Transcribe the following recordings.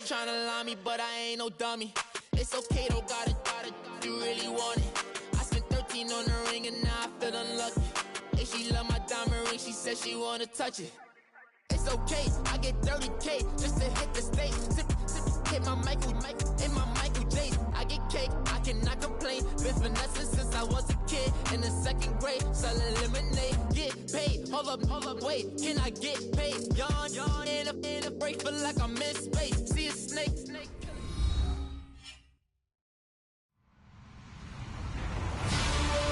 tryna lie me, but I ain't no dummy. It's okay, though, got it, you really want it. I spent 13 on the ring and now I feel unlucky. Hey, she love my diamond ring, she said she wanna touch it. It's okay, I get 30K just to hit the stage. Hit my Michael, in my Michael J's. I get cake, I cannot complain. Been finessing since I was a kid in the 2nd grade. Selling lemonade, get paid. Hold up, wait, can I get paid? Yawn, in a break, feel like I'm in space. See a snake.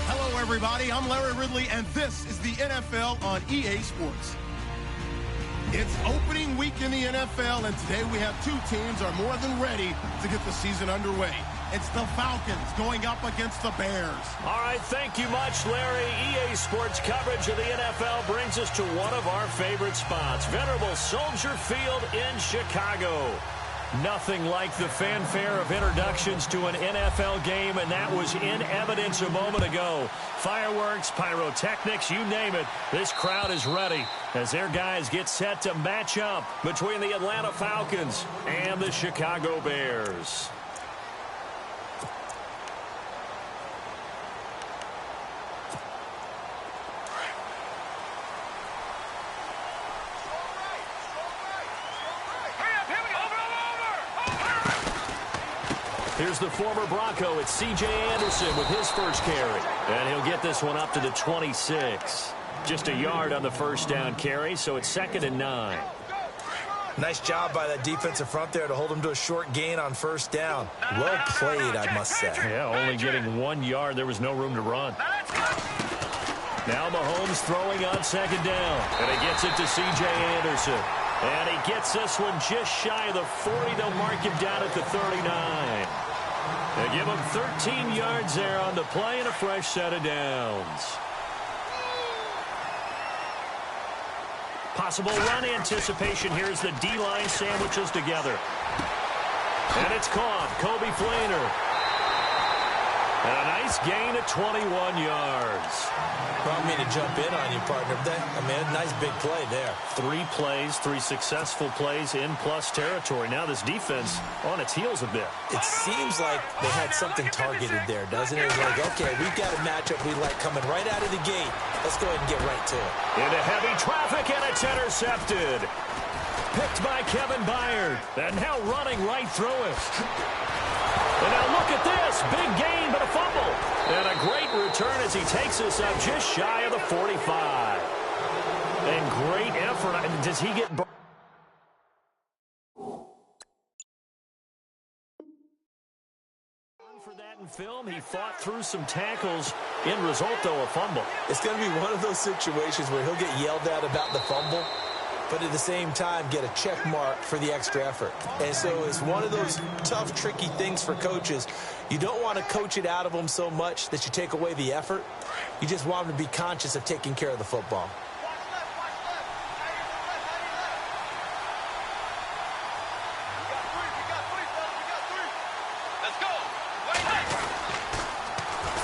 Hello, everybody. I'm Larry Ridley, and this is the NFL on EA Sports. It's opening week in the NFL, and today we have two teams are more than ready to get the season underway. It's the Falcons going up against the Bears. All right, thank you much, Larry. EA Sports coverage of the NFL brings us to one of our favorite spots, venerable Soldier Field in Chicago. Nothing like the fanfare of introductions to an NFL game, and that was in evidence a moment ago. Fireworks, pyrotechnics, you name it. This crowd is ready as their guys get set to match up between the Atlanta Falcons and the Chicago Bears. Here's the former Bronco. It's C.J. Anderson with his first carry. And he'll get this one up to the 26. Just a yard on the first down carry, so it's 2nd and 9. Nice job by that defensive front there to hold him to a short gain on first down. Well played, I must say. Yeah, only getting 1 yard. There was no room to run. Now Mahomes throwing on 2nd down. And he gets it to C.J. Anderson. And he gets this one just shy of the 40. They'll mark him down at the 39. They give him 13 yards there on the play and a fresh set of downs. Possible run anticipation here as the D-line sandwiches together. And it's caught. Kobe Fleener. And a nice gain of 21 yards. Well, I mean to jump in on you, partner. I mean, a nice big play there. 3 plays, 3 successful plays in plus territory. Now this defense on its heels a bit. It seems like they had something targeted there, doesn't it? It's like, okay, we've got a matchup we like coming right out of the gate. Let's go ahead and get right to it. Into heavy traffic, and it's intercepted. Picked by Kevin Byard. And now running right through it. And now look at this. Big gain, but a fumble. And a great return as he takes us up just shy of the 45. And great effort. Does he get... For that in film, he fought through some tackles. End result, though, a fumble. It's going to be one of those situations where he'll get yelled at about the fumble, but at the same time get a check mark for the extra effort. And so it's one of those tough, tricky things for coaches. You don't want to coach it out of them so much that you take away the effort. You just want them to be conscious of taking care of the football.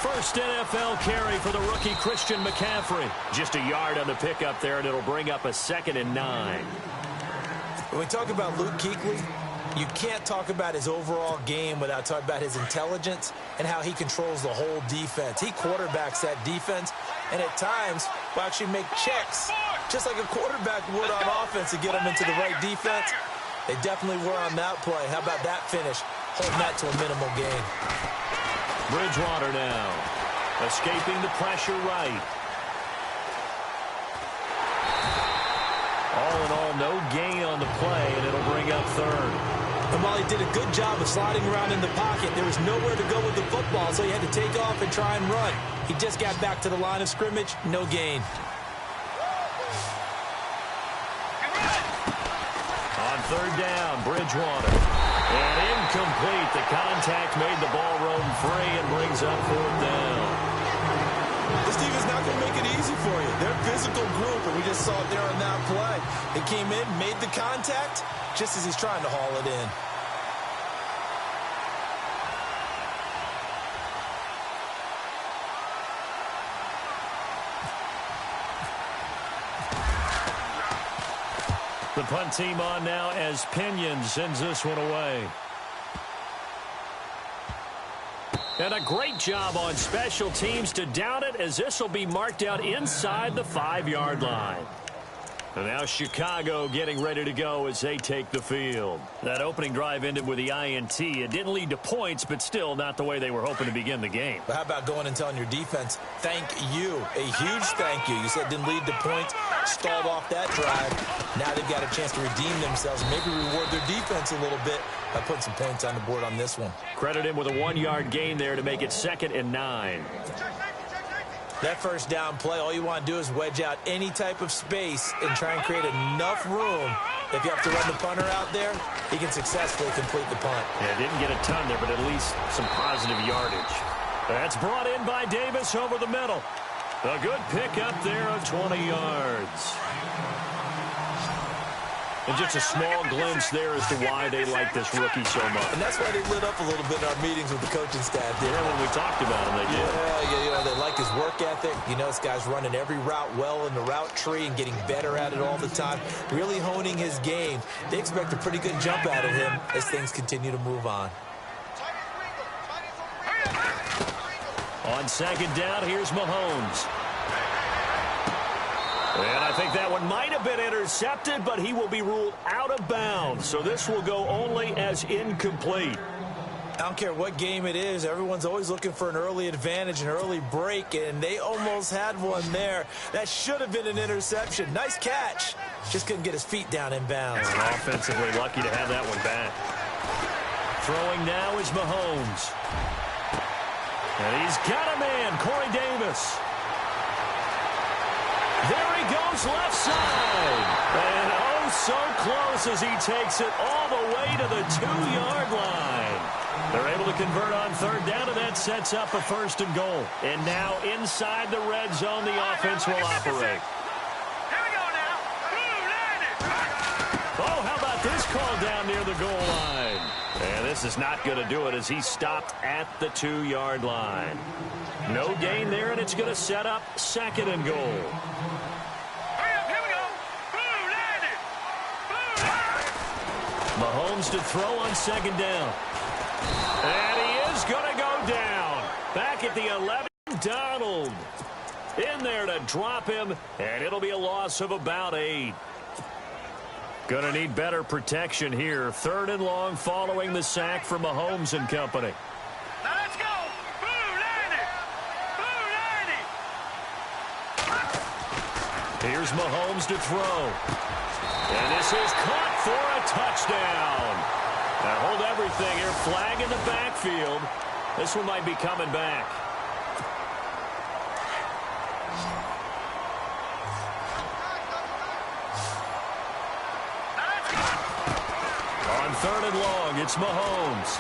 First NFL carry for the rookie Christian McCaffrey. Just a yard on the pickup there, and it'll bring up a 2nd and 9. When we talk about Luke Kuechly, you can't talk about his overall game without talking about his intelligence and how he controls the whole defense. He quarterbacks that defense, and at times will actually make checks, just like a quarterback would on offense to get them into the right defense. They definitely were on that play. How about that finish? Holding that to a minimal gain. Bridgewater now, escaping the pressure right. All in all, no gain on the play, and it'll bring up 3rd. And while he did a good job of sliding around in the pocket, there was nowhere to go with the football, so he had to take off and try and run. He just got back to the line of scrimmage, no gain. On 3rd down, Bridgewater. And incomplete. The contact made the ball roam free and brings up 4th down. This team is not going to make it easy for you. They're a physical group, and we just saw it there on that play. They came in, made the contact, just as he's trying to haul it in. The punt team on now as Pinion sends this one away. And a great job on special teams to down it, as this will be marked out inside the 5-yard line. And now Chicago getting ready to go as they take the field. That opening drive ended with the INT. It didn't lead to points, but still not the way they were hoping to begin the game. But how about going and telling your defense, thank you, a huge thank you. You said it didn't lead to points, stalled off that drive. Now they've got a chance to redeem themselves, maybe reward their defense a little bit by putting some points on the board on this one. Credit him with a 1-yard gain there to make it 2nd and 9. That first down play, all you want to do is wedge out any type of space and try and create enough room. If you have to run the punter out there, he can successfully complete the punt. Yeah, didn't get a ton there, but at least some positive yardage. That's brought in by Davis over the middle. A good pickup there of 20 yards. And just a small glimpse there as to why they like this rookie so much. And that's why they lit up a little bit in our meetings with the coaching staff. Yeah, when we talked about him, they did. Yeah, you know, they like his work ethic. You know, this guy's running every route well in the route tree and getting better at it all the time, really honing his game. They expect a pretty good jump out of him as things continue to move on. On 2nd down, here's Mahomes. And I think that one might have been intercepted, but he will be ruled out of bounds. So this will go only as incomplete. I don't care what game it is. Everyone's always looking for an early advantage, an early break, and they almost had one there. That should have been an interception. Nice catch. Just couldn't get his feet down in bounds. And offensively lucky to have that one back. Throwing now is Mahomes. And he's got a man, Corey Davis. There he goes, left side. And oh, so close as he takes it all the way to the 2-yard line. They're able to convert on 3rd down, and that sets up a 1st and goal. And now inside the red zone, the offense will operate. Here we go now. Oh, how about this call down near the goal line? And this is not going to do it as he stopped at the 2-yard line. No gain there, and it's going to set up 2nd and goal. Mahomes to throw on 2nd down. And he is going to go down. Back at the 11, Donald in there to drop him, and it'll be a loss of about 8. Going to need better protection here. 3rd and long following the sack from Mahomes and company. Now let's go. Here's Mahomes to throw. And this is caught for a touchdown. Now hold everything here. Flag in the backfield. This one might be coming back. On 3rd and long, it's Mahomes.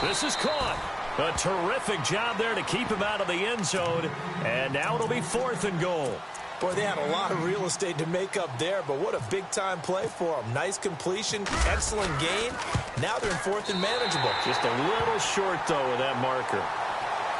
This is caught. A terrific job there to keep him out of the end zone. And now it'll be 4th and goal. Boy, they had a lot of real estate to make up there, but what a big-time play for them. Nice completion, excellent gain. Now they're in 4th and manageable. Just a little short, though, of that marker.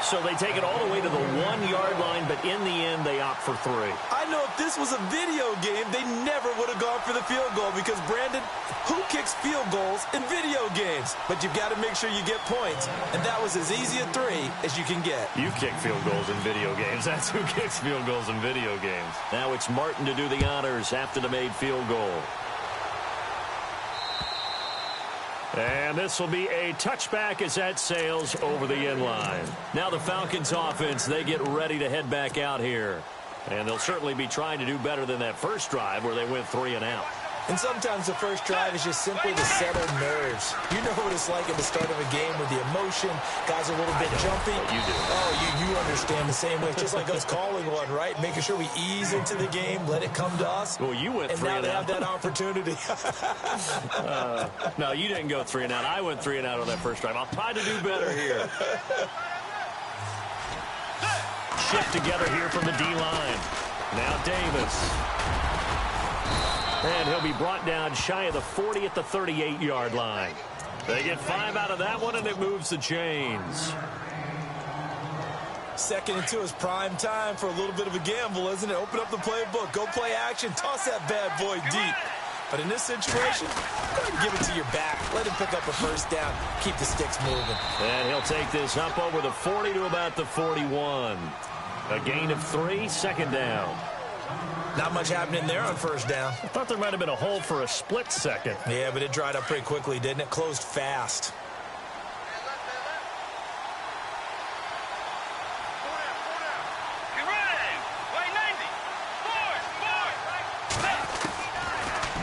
So they take it all the way to the 1-yard line, but in the end, they opt for 3. I know if this was a video game, they never would have gone for the field goal because, Brandon, who kicks field goals in video games? But you've got to make sure you get points, and that was as easy a 3 as you can get. You kick field goals in video games. That's who kicks field goals in video games. Now it's Martin to do the honors after the made field goal. And this will be a touchback as that sails over the end line. Now the Falcons offense, they get ready to head back out here. And they'll certainly be trying to do better than that first drive where they went 3 and out. And sometimes the first drive is just simply to settle nerves. You know what it's like at the start of a game with the emotion. Guys are a little bit jumpy. You do. Oh, you understand the same way. It's just like us calling one, right? Making sure we ease into the game, let it come to us. Well, you went 3 and out. And now they have that opportunity. No, you didn't go 3 and out. I went 3 and out on that first drive. I'll try to do better here. Shift together here from the D-line. Now Davis. And he'll be brought down shy of the 40 at the 38-yard line. They get 5 out of that one, and it moves the chains. Second and 2 is prime time for a little bit of a gamble, isn't it? Open up the playbook. Go play action. Toss that bad boy deep. But in this situation, go ahead and give it to your back. Let him pick up a first down. Keep the sticks moving. And he'll take this up over the 40 to about the 41. A gain of 3, second down. Not much happening there on first down. I thought there might have been a hole for a split second. Yeah, but it dried up pretty quickly, didn't it? Closed fast.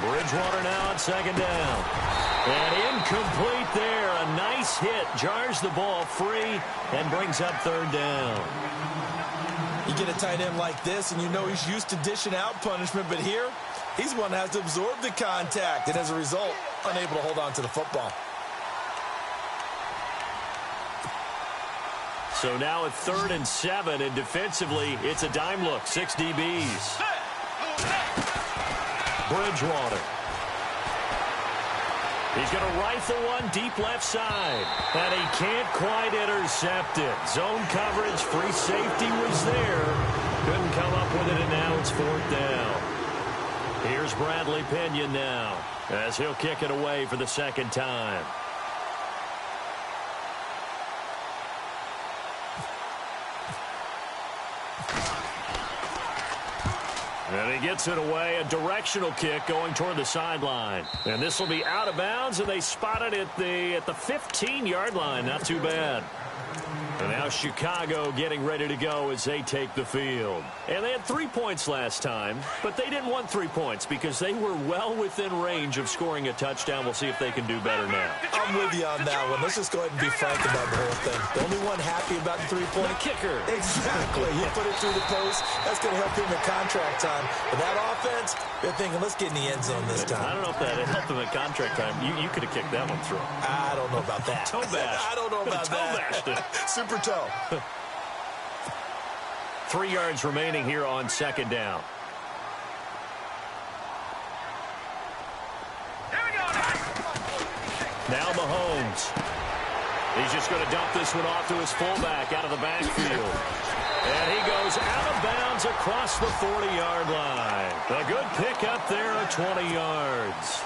Bridgewater now on second down. And incomplete there. A nice hit. Jars the ball free and brings up third down. You get a tight end like this, and you know he's used to dishing out punishment, but here, he's one that has to absorb the contact, and as a result, unable to hold on to the football. So now at 3rd and 7, and defensively, it's a dime look. 6 DBs. Bridgewater. He's going to rifle one deep left side. And he can't quite intercept it. Zone coverage, free safety was there. Couldn't come up with it, and now it's 4th down. Here's Bradley Pinion now, as he'll kick it away for the second time. And he gets it away, a directional kick going toward the sideline. And this will be out of bounds, and they spot it at the 15-yard line. Not too bad. And now Chicago getting ready to go as they take the field. And they had 3 points last time, but they didn't want 3 points because they were well within range of scoring a touchdown. We'll see if they can do better now. I'm with you on that one. Let's just go ahead and be frank about the whole thing. The only one happy about the three-point kicker. Exactly. He put it through the post. That's going to help him in contract time. But that offense, they're thinking, let's get in the end zone this time. I don't know if that helped him in contract time. You could have kicked that one through. I don't know about that. Toe bash. I don't know about toe bashed it. Super toe. 3 yards remaining here on second down. Now Mahomes. He's just going to dump this one off to his fullback out of the backfield. And he goes out of bounds across the 40-yard line. A good pickup there of 20 yards.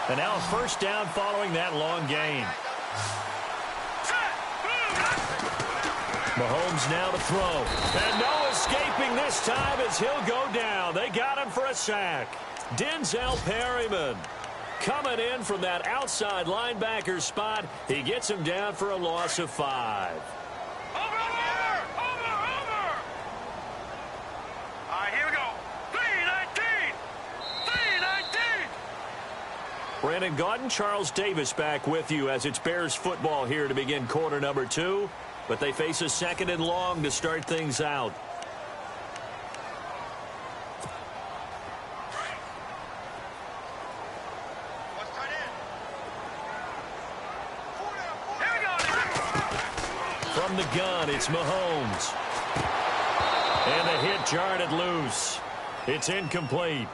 And now a first down following that long gain. Mahomes now to throw. And no escaping this time as he'll go down. They got him for a sack. Denzel Perryman coming in from that outside linebacker spot. He gets him down for a loss of 5. Over! All right, here we go. 3-19! 3-19! Brandon Gaudin, Charles Davis back with you as it's Bears football here to begin quarter number 2. But they face a second and long to start things out. From the gun, it's Mahomes. And the hit jarred it loose. It's incomplete.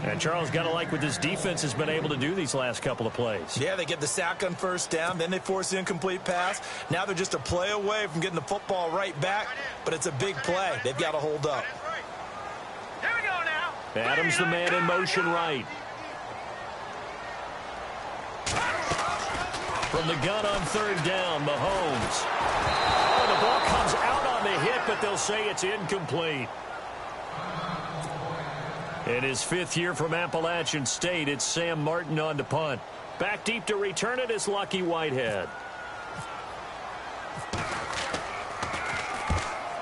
And Charles, got to like what this defense has been able to do these last couple of plays. Yeah, they get the sack on first down, then they force the incomplete pass. Now they're just a play away from getting the football right back, but it's a big play. They've got to hold up. Here we go now. Adams the man in motion right. From the gun on third down, Mahomes. Oh, the ball comes out on the hit, but they'll say it's incomplete. In his 5th year from Appalachian State, it's Sam Martin on to punt. Back deep to return it is Lucky Whitehead.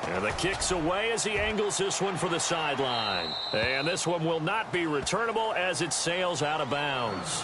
And the kick's away as he angles this one for the sideline. And this one will not be returnable as it sails out of bounds.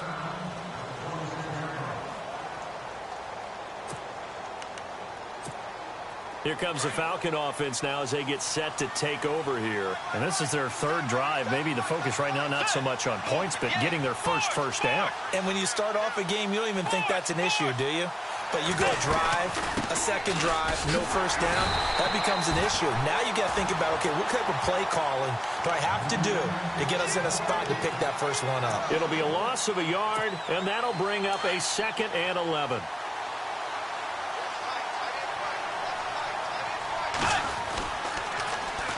Here comes the Falcon offense now as they get set to take over here. And this is their 3rd drive. Maybe the focus right now not so much on points, but getting their first down. And when you start off a game, you don't even think that's an issue, do you? But you go a drive, a second drive, no first down, that becomes an issue. Now you got to think about, okay, what type of play calling do I have to do to get us in a spot to pick that first one up? It'll be a loss of a yard, and that'll bring up a 2nd and 11.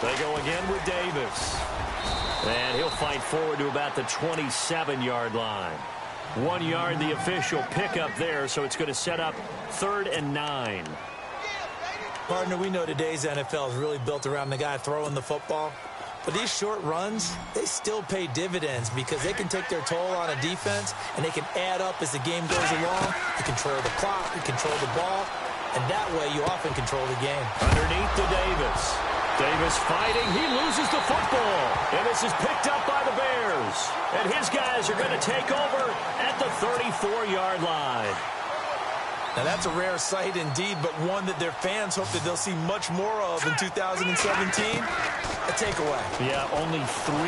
They go again with Davis. And he'll fight forward to about the 27-yard line. 1 yard, the official pickup there, so it's going to set up 3rd and 9. Partner, we know today's NFL is really built around the guy throwing the football. But these short runs, they still pay dividends because they can take their toll on a defense, and they can add up as the game goes along. You control the clock, you control the ball, and that way you often control the game. Underneath to Davis. Davis fighting. He loses the football. And this is picked up by the Bears. And his guys are going to take over at the 34-yard line. Now, that's a rare sight indeed, but one that their fans hope that they'll see much more of in 2017. A takeaway. Yeah, only 3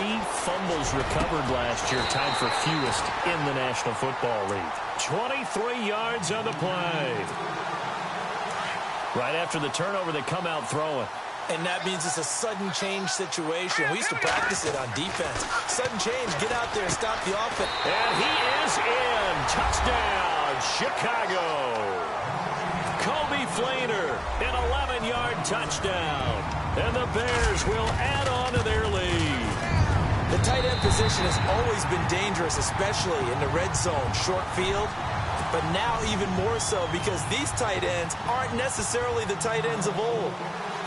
fumbles recovered last year, tied for fewest in the National Football League. 23 yards on the play. Right after the turnover, they come out throwing. And that means it's a sudden change situation. We used to practice it on defense. Sudden change, get out there, stop the offense. And he is in. Touchdown, Chicago. Kobe Flainer, an 11-yard touchdown. And the Bears will add on to their lead. The tight end position has always been dangerous, especially in the red zone, short field. But now even more so because these tight ends aren't necessarily the tight ends of old.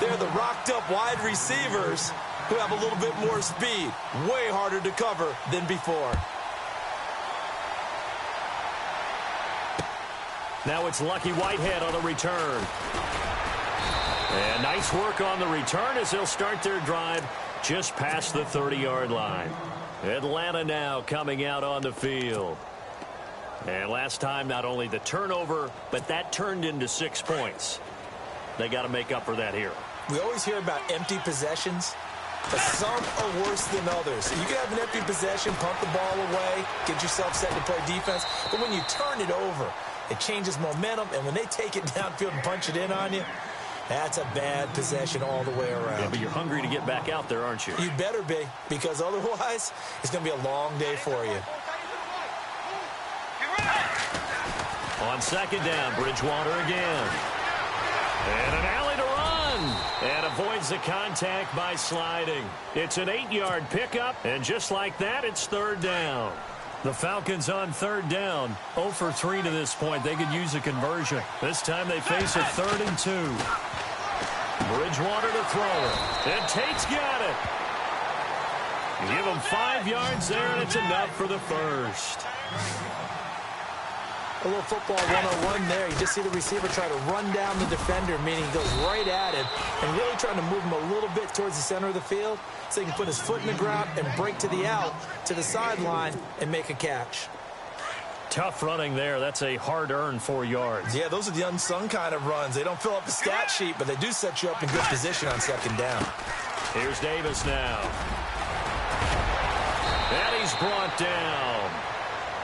They're the rocked-up wide receivers who have a little bit more speed. Way harder to cover than before. Now it's Lucky Whitehead on the return. And nice work on the return as they'll start their drive just past the 30-yard line. Atlanta now coming out on the field. And last time, not only the turnover, but that turned into 6 points. They got to make up for that here. We always hear about empty possessions, but some are worse than others. You can have an empty possession, pump the ball away, get yourself set to play defense, but when you turn it over, it changes momentum, and when they take it downfield and punch it in on you, that's a bad possession all the way around. Yeah, but you're hungry to get back out there, aren't you? You better be, because otherwise, it's going to be a long day for you. On second down, Bridgewater again. And an alley to run. And avoids the contact by sliding. It's an 8-yard pickup, and just like that, it's 3rd down. The Falcons on 3rd down. 0 for 3 to this point. They could use a conversion. This time they face a 3rd and 2. Bridgewater to throw it. And Tate's got it. Give him 5 yards there, and it's enough for the first. A little football 101 there. You just see the receiver try to run down the defender, meaning he goes right at him and really trying to move him a little bit towards the center of the field so he can put his foot in the ground and break to the out, to the sideline, and make a catch. Tough running there. That's a hard-earned 4 yards. Yeah, those are the unsung kind of runs. They don't fill up the stat sheet, but they do set you up in good position on second down. Here's Davis now. And he's brought down.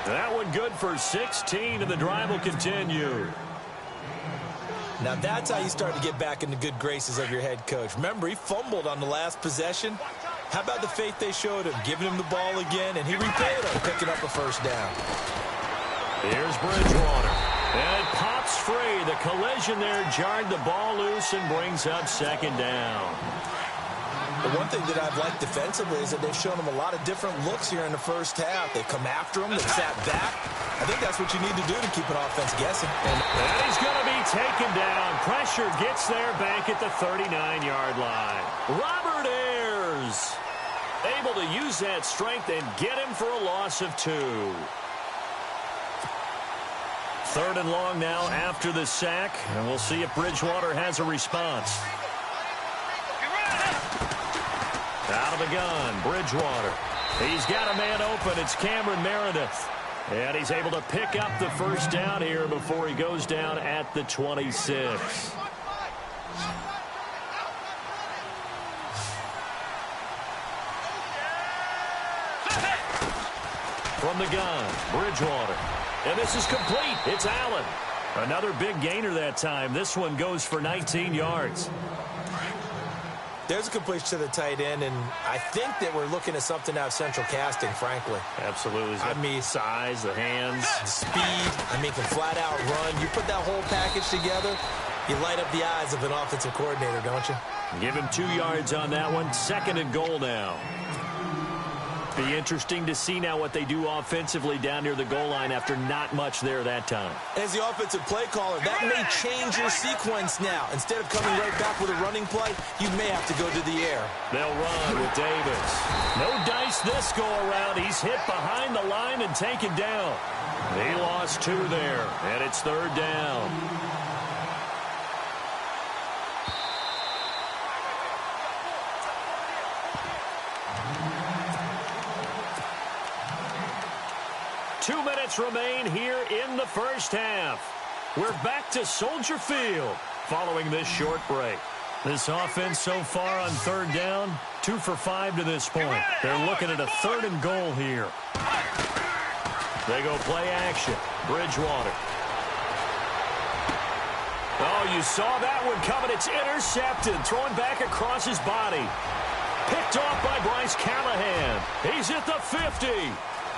That one good for 16, and the drive will continue. Now that's how you start to get back in the good graces of your head coach. Remember, he fumbled on the last possession. How about the faith they showed him, giving him the ball again, and he repaid him, picking up a first down. Here's Bridgewater. And it pops free. The collision there jarred the ball loose and brings up second down. The one thing that I've liked defensively is that they've shown him a lot of different looks here in the first half. They've come after him. They've sat back. I think that's what you need to do to keep an offense guessing. And he's going to be taken down. Pressure gets there back at the 39-yard line. Robert Ayers able to use that strength and get him for a loss of 2. 3rd and long now after the sack. And we'll see if Bridgewater has a response. Out of the gun, Bridgewater. He's got a man open. It's Cameron Meredith. And he's able to pick up the first down here before he goes down at the 26. From the gun, Bridgewater. And this is complete. It's Allen. Another big gainer that time. This one goes for 19 yards. There's a completion to the tight end, and I think that we're looking at something out of central casting, frankly. Absolutely. I mean, size, the hands. Speed. I mean, can flat out run. You put that whole package together, You light up the eyes of an offensive coordinator, don't you? Give him 2 yards on that one. 2nd and goal now. Be interesting to see now what they do offensively down near the goal line after not much there that time. As the offensive play caller, that may change your sequence now. Instead of coming right back with a running play, you may have to go to the air. They'll run with Davis. No dice this go-around. He's hit behind the line and taken down. He lost 2 there, and it's 3rd down. Two minutes remain here in the first half. We're back to Soldier Field following this short break. This offense so far on 3rd down, 2 for 5 to this point. They're looking at a 3rd and goal here. They go play action. Bridgewater. Oh, you saw that one coming. It's intercepted. Thrown back across his body. Picked off by Bryce Callahan. He's at the 50.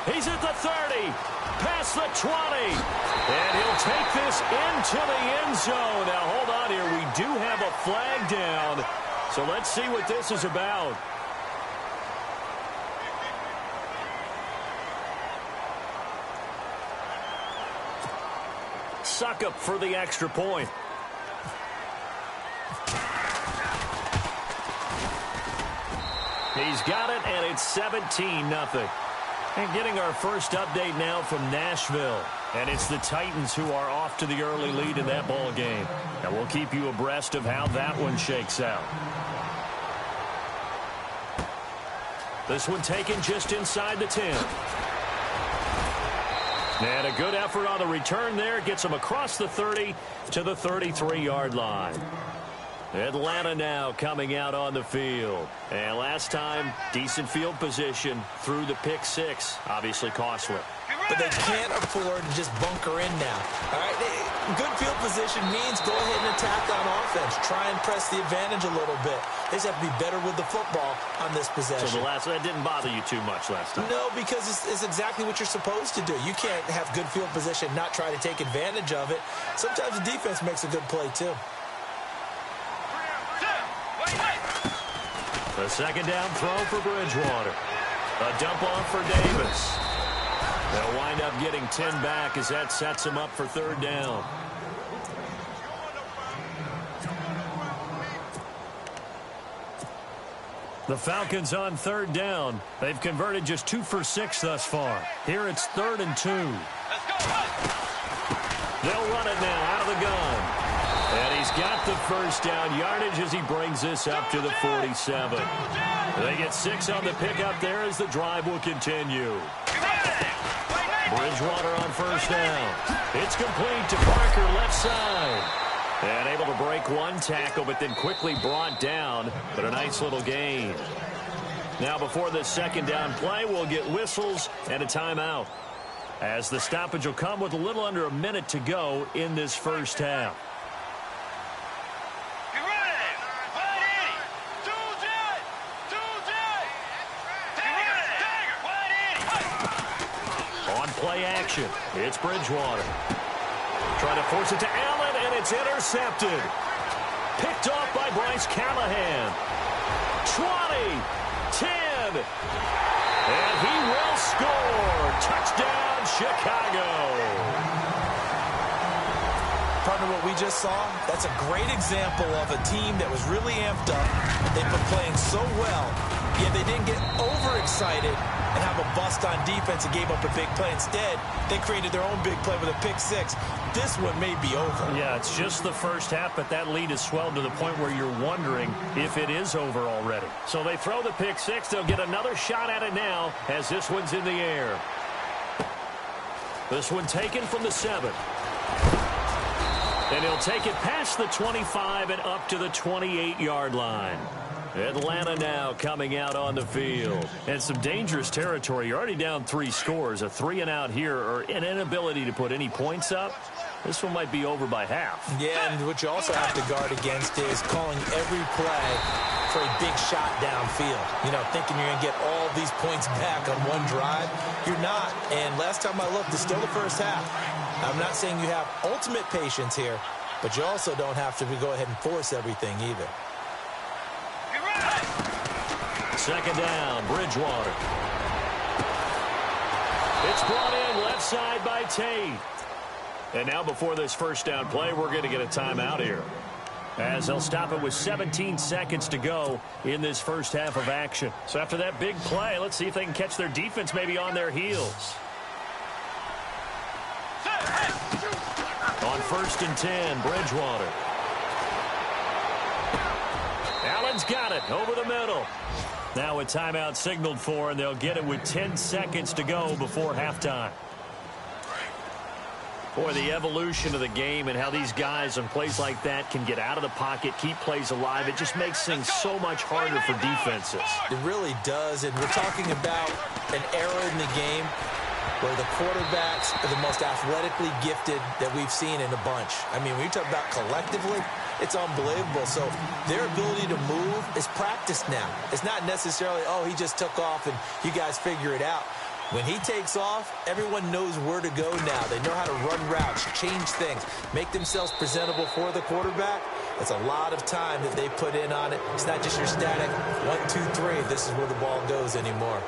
He's at the 30, past the 20, and he'll take this into the end zone. Now, hold on here. We do have a flag down, so let's see what this is about. Suckup for the extra point. He's got it, and it's 17-0. And getting our first update now from Nashville. And it's the Titans who are off to the early lead in that ball game. And we'll keep you abreast of how that one shakes out. This one taken just inside the 10. And a good effort on the return there. Gets him across the 30 to the 33-yard line. Atlanta now coming out on the field. And last time, decent field position through the pick 6. Obviously costly. But they can't afford to just bunker in now. All right, good field position means go ahead and attack on offense. Try and press the advantage a little bit. They just have to be better with the football on this possession. So that didn't bother you too much last time? No, because it's exactly what you're supposed to do. You can't have good field position, not try to take advantage of it. Sometimes the defense makes a good play, too. The 2nd down throw for Bridgewater. A dump off for Davis. They'll wind up getting 10 back as that sets them up for 3rd down. The Falcons on 3rd down. They've converted just 2 for 6 thus far. Here it's 3rd and 2. They'll run it now out of the gun. And he's got the first down yardage as he brings this up to the 47. They get 6 on the pickup there as the drive will continue. Bridgewater on 1st down. It's complete to Parker left side. And able to break one tackle, but then quickly brought down. But a nice little gain. Now before the 2nd down play, we'll get whistles and a timeout. As the stoppage will come with a little under a minute to go in this first half. Play action. It's Bridgewater. Trying to force it to Allen, and it's intercepted. Picked off by Bryce Callahan. 20, 10, and he will score. Touchdown, Chicago. Partner, what we just saw, that's a great example of a team that was really amped up. They've been playing so well, yet they didn't get overexcited and have a bust on defense and gave up a big play. Instead, they created their own big play with a pick 6. This one may be over. Yeah, it's just the first half, but that lead has swelled to the point where you're wondering if it is over already. So they throw the pick 6. They'll get another shot at it now as this one's in the air. This one taken from the 7. And he'll take it past the 25 and up to the 28-yard line. Atlanta now coming out on the field. And some dangerous territory. You're already down 3 scores. A 3-and-out here or an inability to put any points up. This one might be over by half. Yeah, and what you also have to guard against is calling every play for a big shot downfield. You know, thinking you're going to get all these points back on one drive. You're not. And last time I looked, it's still the first half. I'm not saying you have ultimate patience here, but you also don't have to go ahead and force everything either. Second down, Bridgewater. It's brought in left side by Tate. And now before this first down play, we're going to get a timeout here, as they'll stop it with 17 seconds to go in this first half of action. So after that big play, let's see if they can catch their defense maybe on their heels. On 1st and 10, Bridgewater. Allen's got it over the middle. Now a timeout signaled for, and they'll get it with 10 seconds to go before halftime. Boy, the evolution of the game and how these guys on plays like that can get out of the pocket, keep plays alive, it just makes things so much harder for defenses. It really does, and we're talking about an era in the game where the quarterbacks are the most athletically gifted that we've seen in a bunch. I mean, when you talk about collectively, it's unbelievable. So their ability to move is practiced now. It's not necessarily, oh, he just took off and you guys figure it out. When he takes off, everyone knows where to go now. They know how to run routes, change things, make themselves presentable for the quarterback. It's a lot of time that they put in on it. It's not just your static 1, 2, 3. This is where the ball goes anymore.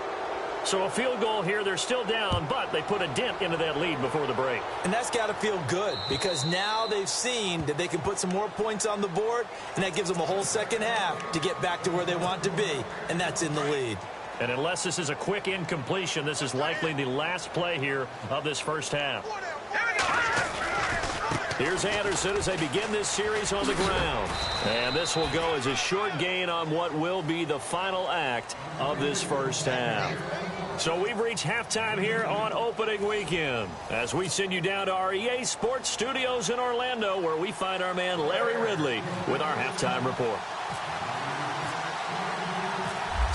So a field goal here, they're still down, but they put a dent into that lead before the break. And that's got to feel good, because now they've seen that they can put some more points on the board, and that gives them a whole second half to get back to where they want to be, and that's in the lead. And unless this is a quick incompletion, this is likely the last play here of this first half. Here's Anderson as they begin this series on the ground. And this will go as a short gain on what will be the final act of this first half. So we've reached halftime here on opening weekend, as we send you down to our EA Sports Studios in Orlando, where we find our man Larry Ridley with our halftime report.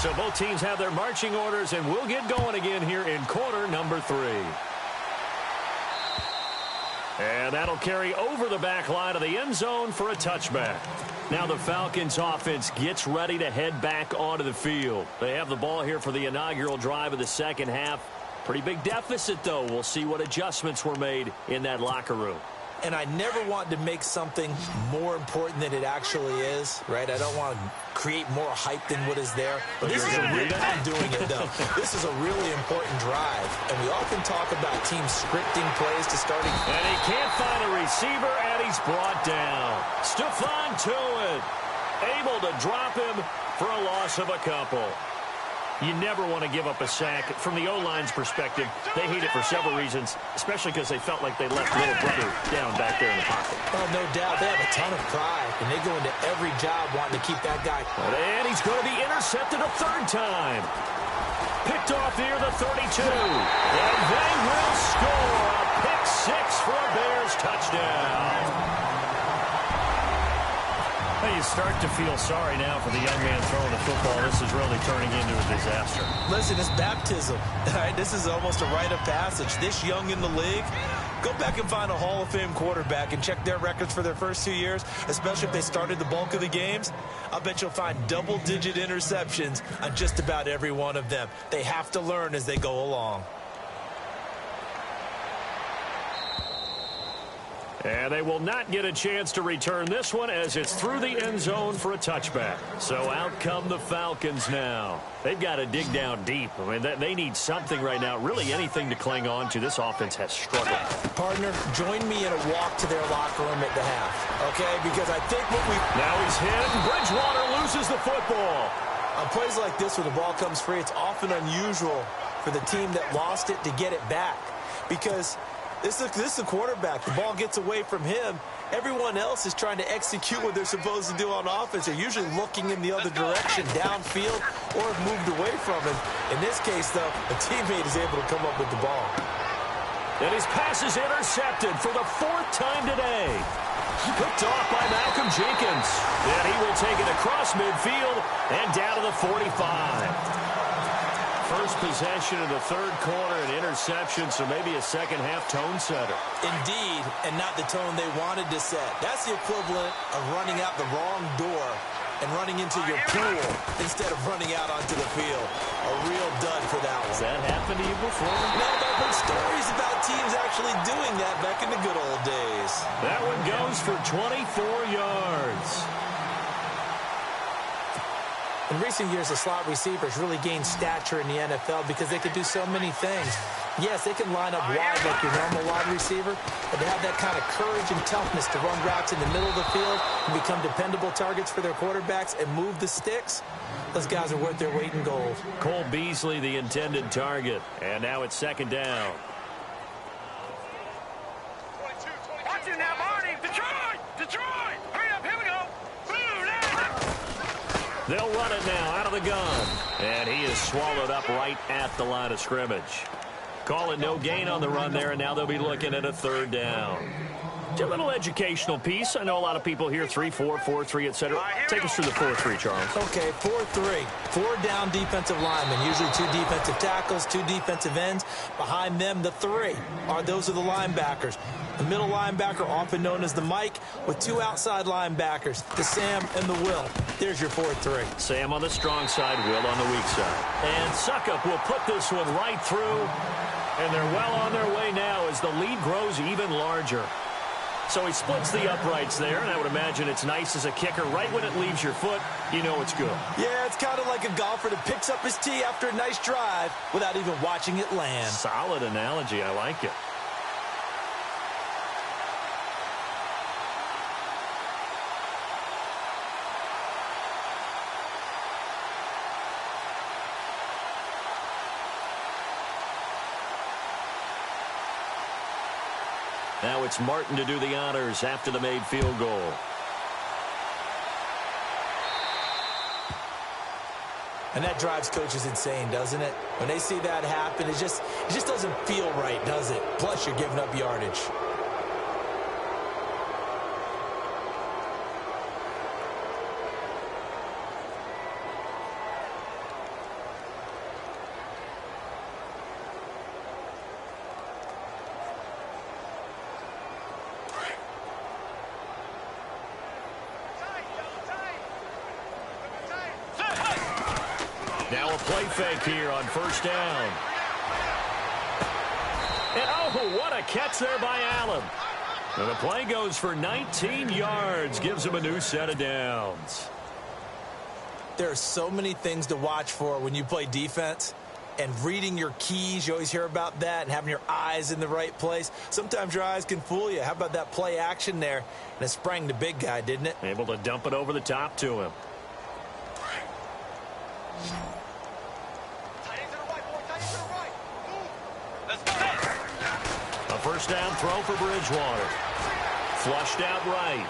So both teams have their marching orders, and we'll get going again here in quarter number 3. And that'll carry over the back line of the end zone for a touchback. Now the Falcons offense gets ready to head back onto the field. They have the ball here for the inaugural drive of the second half. Pretty big deficit, though. We'll see what adjustments were made in that locker room. And I never want to make something more important than it actually is, right? I don't want to create more hype than what is there. But this is a really, I'm doing it, though. This is a really important drive. And we often talk about teams scripting plays to starting. And he can't find a receiver, and he's brought down. Stephon Tuitt able to drop him for a loss of a couple. You never want to give up a sack. From the O-line's perspective, they hate it for several reasons, especially because they felt like they left little brother down back there in the pocket. Oh, no doubt. They have a ton of pride, and they go into every job wanting to keep that guy. And he's going to be intercepted a third time. Picked off near the 32. And they will score a pick 6 for a Bears touchdown. You start to feel sorry now for the young man throwing the football. This is really turning into a disaster. Listen, it's baptism. All right, this is almost a rite of passage. This young in the league, go back and find a Hall of Fame quarterback and check their records for their first 2 years, especially if they started the bulk of the games. I bet you'll find double-digit interceptions on just about every one of them. They have to learn as they go along. And they will not get a chance to return this one, as it's through the end zone for a touchback. So out come the Falcons now. They've got to dig down deep. I mean, they need something right now, really anything to cling on to. This offense has struggled. Partner, join me in a walk to their locker room at the half, okay? Because I think what we... Now he's hit, and Bridgewater loses the football. On plays like this where the ball comes free, it's often unusual for the team that lost it to get it back. Because... This is the quarterback. The ball gets away from him. Everyone else is trying to execute what they're supposed to do on offense. They're usually looking in the other direction, downfield, or have moved away from him. In this case, though, a teammate is able to come up with the ball. And his pass is intercepted for the 4th time today. Picked off by Malcolm Jenkins. And he will take it across midfield and down to the 45. First possession of the third quarter, an interception, so maybe a second-half tone setter. Indeed, and not the tone they wanted to set. That's the equivalent of running out the wrong door and running into your pool instead of running out onto the field. A real dud for that one. Has that happened to you before? No, but I've heard stories about teams actually actually doing that back in the good old days. That one goes for 24 yards. In recent years, the slot receivers really gained stature in the NFL because they can do so many things. Yes, they can line up wide like your normal wide receiver, but they have that kind of courage and toughness to run routes in the middle of the field and become dependable targets for their quarterbacks and move the sticks. Those guys are worth their weight in gold. Cole Beasley, the intended target. And now it's second down. Watch it now, Barney. Detroit! Detroit! Hurry up, here we go. Boom, now. They'll run it now out of the gun. And he is swallowed up right at the line of scrimmage. Call it no gain on the run there, and now they'll be looking at a third down. A little educational piece. I know a lot of people hear 3-4, 4-3, etc. Take us through the 4-3, Charles. Okay, 4-3. 4 down defensive linemen, usually 2 defensive tackles, 2 defensive ends. Behind them, the 3 those are the linebackers. The middle linebacker, often known as the Mike, with 2 outside linebackers, the Sam and the Will. There's your 4-3. Sam on the strong side, Will on the weak side. And Suckup will put this one right through. And they're well on their way now as the lead grows even larger. So he splits the uprights there, and I would imagine it's nice as a kicker. Right when it leaves your foot, you know it's good. Yeah, it's kind of like a golfer that picks up his tee after a nice drive without even watching it land. Solid analogy. I like it. Now it's Martin to do the honors after the made field goal. And that drives coaches insane, doesn't it? When they see that happen, it just doesn't feel right, does it? Plus, you're giving up yardage. Now a play fake here on first down. And oh, what a catch there by Allen. And the play goes for 19 yards, gives him a new set of downs. There are so many things to watch for when you play defense. And reading your keys, you always hear about that, and having your eyes in the right place. Sometimes your eyes can fool you. How about that play action there? And it sprang the big guy, didn't it? Able to dump it over the top to him. A first down throw for Bridgewater. Flushed out right.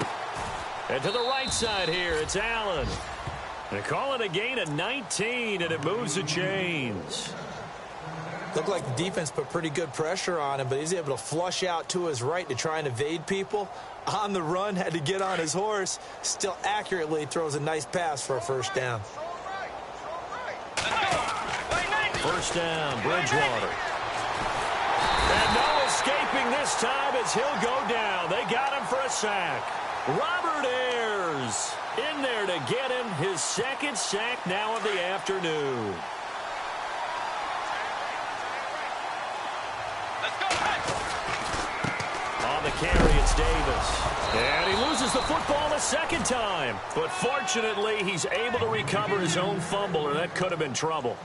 And to the right side here, it's Allen. They call it a gain of 19, and it moves the chains. Looked like the defense put pretty good pressure on him, but he's able to flush out to his right to try and evade people. On the run, had to get on his horse. Still accurately throws a nice pass for a first down. First down, Bridgewater. And no escaping this time as he'll go down. They got him for a sack. Robert Ayers in there to get him his second sack now of the afternoon. On the carry, it's Davis. And he loses the football a second time. But fortunately, he's able to recover his own fumble, or that could have been trouble.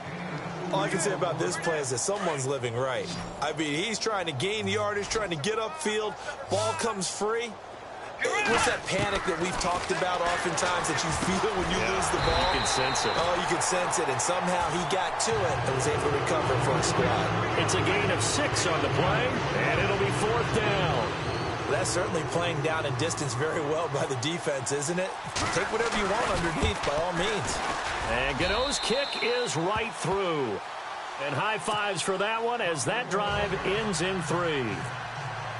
All I can say about this play is that someone's living right. I mean, he's trying to gain yardage, trying to get upfield. Ball comes free. What's that panic that we've talked about oftentimes that you feel when you lose the ball? You can sense it. Oh, you can sense it. And somehow he got to it and was able to recover for a squad. It's a gain of 6 on the play, and it'll be fourth down. Well, that's certainly playing down and distance very well by the defense, isn't it? Take whatever you want underneath, by all means. And Gano's kick is right through. And high fives for that one as that drive ends in 3.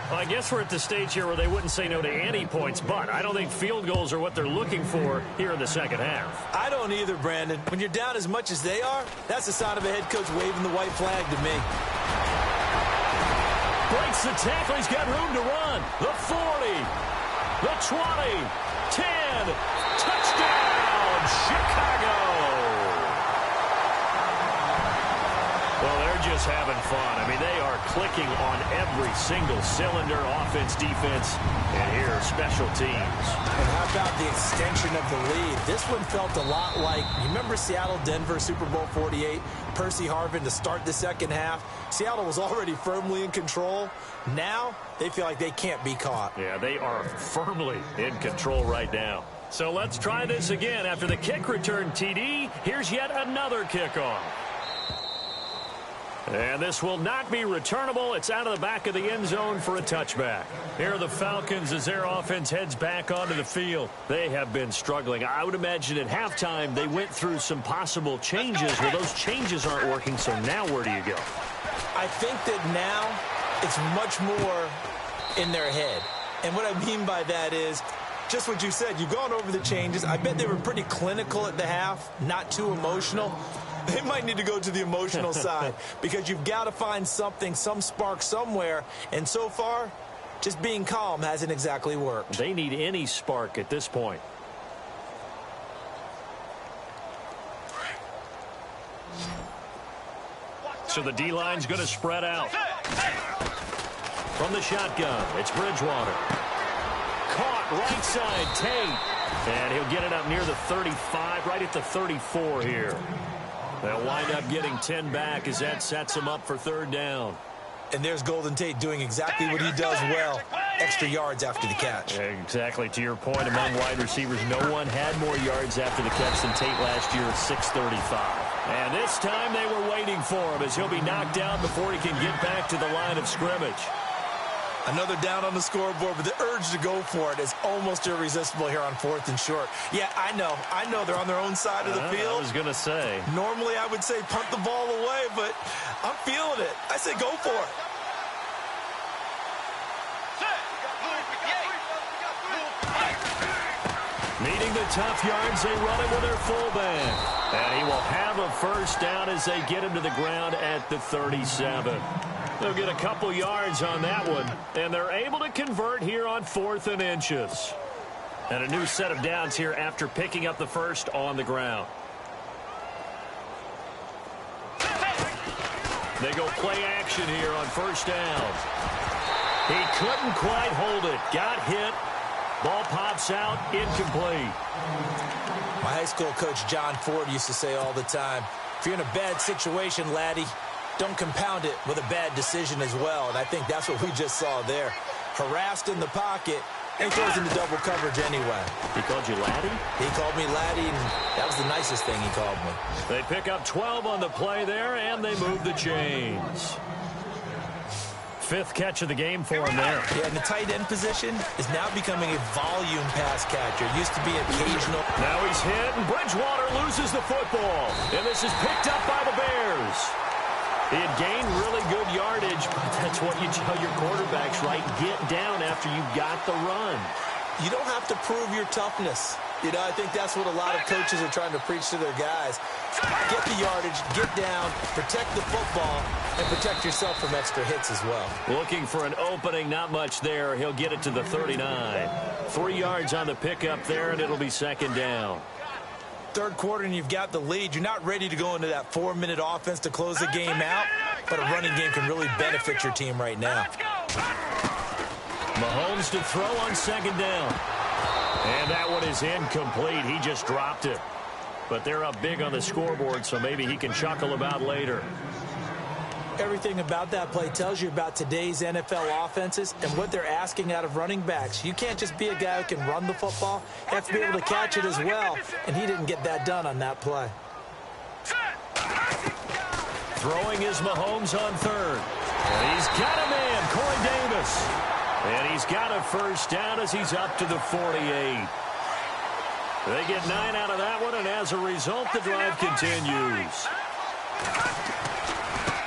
Well, I guess we're at the stage here where they wouldn't say no to any points, but I don't think field goals are what they're looking for here in the second half. I don't either, Brandon. When you're down as much as they are, that's the sign of a head coach waving the white flag to me. Breaks the tackle. He's got room to run. The 40, the 20, 10, touchdown, Chicago. Well, there They're just having fun. I mean, they are clicking on every single cylinder, offense, defense, and here, special teams. And how about the extension of the lead? This one felt a lot like, you remember Seattle-Denver, Super Bowl 48, Percy Harvin to start the second half? Seattle was already firmly in control. Now, they feel like they can't be caught. Yeah, they are firmly in control right now. So let's try this again. After the kick return TD, here's yet another kickoff. And this will not be returnable. It's out of the back of the end zone for a touchback. Here are the Falcons as their offense heads back onto the field. They have been struggling. I would imagine at halftime they went through some possible changes. Well, those changes aren't working, so now where do you go? I think that now it's much more in their head. And what I mean by that is just what you said. You've gone over the changes. I bet they were pretty clinical at the half, not too emotional. They might need to go to the emotional side because you've got to find something, some spark somewhere. And so far, just being calm hasn't exactly worked. They need any spark at this point. So the D-line's going to spread out. From the shotgun, it's Bridgewater. Caught right side, Tate. And he'll get it up near the 35, right at the 34 here. They'll wind up getting 10 back as that sets them up for third down. And there's Golden Tate doing exactly what he does well, extra yards after the catch. Exactly. To your point, among wide receivers, no one had more yards after the catch than Tate last year at 635. And this time they were waiting for him as he'll be knocked down before he can get back to the line of scrimmage. Another down on the scoreboard, but the urge to go for it is almost irresistible here on 4th and short. Yeah, I know they're on their own side of the field. I was going to say. Normally I would say punt the ball away, but I'm feeling it. I say go for it. Needing the tough yards, they run it with their fullback. And he will have a first down as they get him to the ground at the 37. They'll get a couple yards on that one, and they're able to convert here on 4th and inches. And a new set of downs here after picking up the first on the ground. They go play action here on first down. He couldn't quite hold it. Got hit. Ball pops out, incomplete. My high school coach, John Ford, used to say all the time, if you're in a bad situation, laddie, don't compound it with a bad decision as well. And I think that's what we just saw there. Harassed in the pocket, and he throws into double coverage anyway. He called you laddie? He called me laddie, and that was the nicest thing he called me. They pick up 12 on the play there, and they move the chains. 5th catch of the game for him there. Yeah, and the tight end position is now becoming a volume pass catcher. Used to be occasional. Now he's hit, and Bridgewater loses the football. And this is picked up by the Bears. He had gained really good yardage, but that's what you tell your quarterbacks, right? Get down after you've got the run. You don't have to prove your toughness. You know, I think that's what a lot of coaches are trying to preach to their guys. Get the yardage, get down, protect the football, and protect yourself from extra hits as well. Looking for an opening, not much there. He'll get it to the 39. 3 yards on the pickup there, and it'll be second down. Third quarter, and you've got the lead. You're not ready to go into that 4-minute offense to close the game out, but a running game can really benefit your team right now. Mahomes to throw on second down. And that one is incomplete. He just dropped it. But they're up big on the scoreboard, so maybe he can chuckle about later. Everything about that play tells you about today's NFL offenses and what they're asking out of running backs. You can't just be a guy who can run the football. You have to be able to catch it as well, and he didn't get that done on that play. Throwing is Mahomes on third. And he's got a man, Corey Davis. And he's got a first down as he's up to the 48. They get 9 out of that one, and as a result, the drive continues.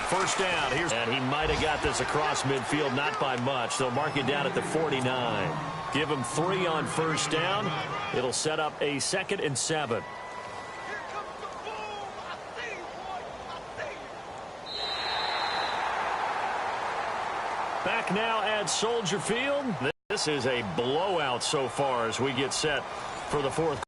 First down. And he might have got this across midfield, not by much. They'll mark it down at the 49. Give him 3 on first down. It'll set up a 2nd and 7. Back now at Soldier Field. This is a blowout so far as we get set for the fourth